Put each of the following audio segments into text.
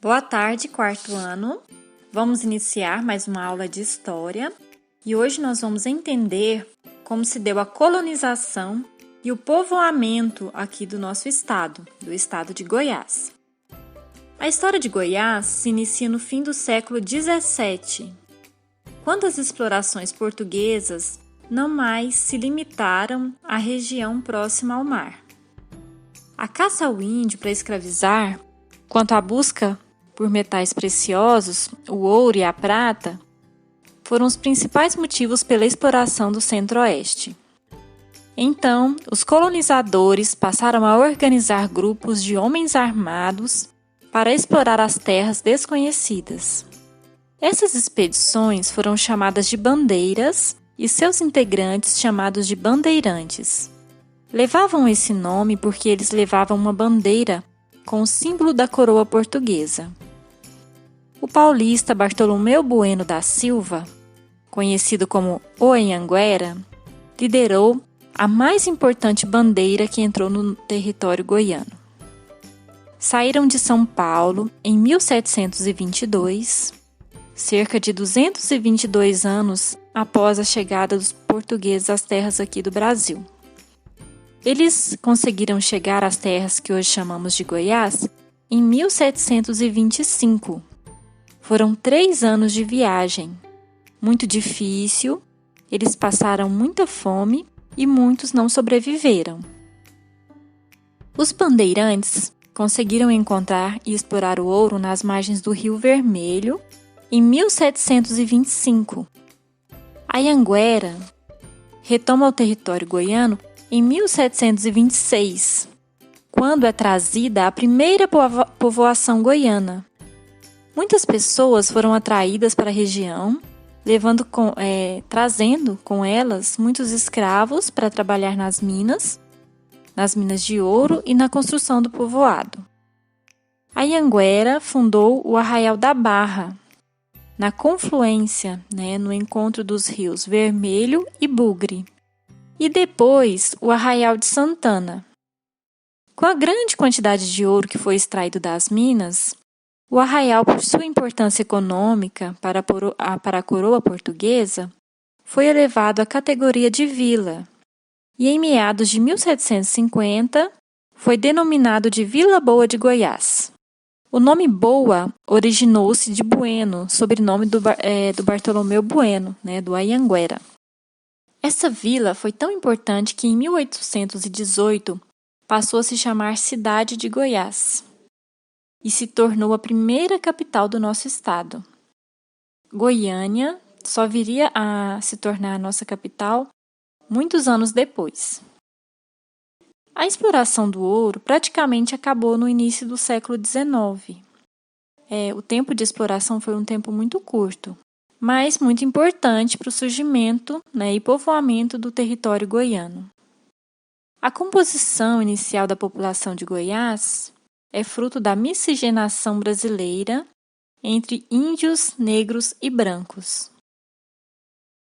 Boa tarde, quarto ano. Vamos iniciar mais uma aula de História e hoje nós vamos entender como se deu a colonização e o povoamento aqui do nosso estado, do estado de Goiás. A história de Goiás se inicia no fim do século XVII, quando as explorações portuguesas não mais se limitaram à região próxima ao mar. A caça ao índio para escravizar, quanto à busca por metais preciosos, o ouro e a prata, foram os principais motivos pela exploração do Centro-Oeste. Então, os colonizadores passaram a organizar grupos de homens armados para explorar as terras desconhecidas. Essas expedições foram chamadas de bandeiras e seus integrantes chamados de bandeirantes. Levavam esse nome porque eles levavam uma bandeira com o símbolo da coroa portuguesa. O paulista Bartolomeu Bueno da Silva, conhecido como o Anhanguera, liderou a mais importante bandeira que entrou no território goiano. Saíram de São Paulo em 1722, cerca de 222 anos após a chegada dos portugueses às terras aqui do Brasil. Eles conseguiram chegar às terras que hoje chamamos de Goiás em 1725. Foram 3 anos de viagem, muito difícil, eles passaram muita fome e muitos não sobreviveram. Os bandeirantes conseguiram encontrar e explorar o ouro nas margens do Rio Vermelho em 1725. A Anhanguera retoma o território goiano em 1726, quando é trazida a primeira povoação goiana. Muitas pessoas foram atraídas para a região, trazendo com elas muitos escravos para trabalhar nas minas de ouro e na construção do povoado. A Anhanguera fundou o Arraial da Barra, na confluência, no encontro dos rios Vermelho e Bugre, e depois o Arraial de Santana. Com a grande quantidade de ouro que foi extraído das minas, o arraial, por sua importância econômica para a coroa portuguesa, foi elevado à categoria de vila e, em meados de 1750, foi denominado de Vila Boa de Goiás. O nome Boa originou-se de Bueno, sobrenome do Bartolomeu Bueno, do Anhanguera. Essa vila foi tão importante que, em 1818, passou a se chamar Cidade de Goiás e se tornou a primeira capital do nosso estado. Goiânia só viria a se tornar a nossa capital muitos anos depois. A exploração do ouro praticamente acabou no início do século XIX. O tempo de exploração foi um tempo muito curto, mas muito importante para o surgimento e povoamento do território goiano. A composição inicial da população de Goiás é fruto da miscigenação brasileira entre índios, negros e brancos.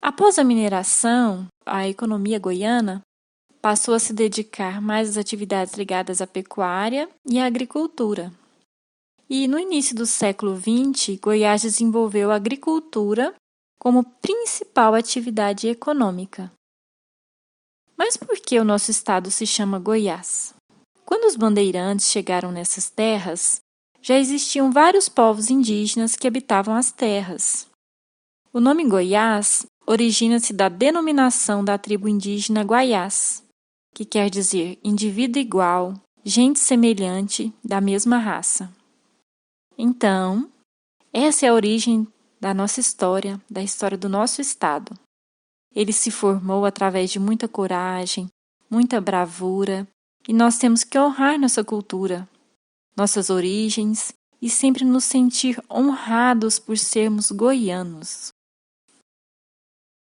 Após a mineração, a economia goiana passou a se dedicar mais às atividades ligadas à pecuária e à agricultura. E no início do século XX, Goiás desenvolveu a agricultura como principal atividade econômica. Mas por que o nosso estado se chama Goiás? Quando os bandeirantes chegaram nessas terras, já existiam vários povos indígenas que habitavam as terras. O nome Goiás origina-se da denominação da tribo indígena Guaiás, que quer dizer indivíduo igual, gente semelhante, da mesma raça. Então, essa é a origem da nossa história, da história do nosso estado. Ele se formou através de muita coragem, muita bravura, e nós temos que honrar nossa cultura, nossas origens e sempre nos sentir honrados por sermos goianos.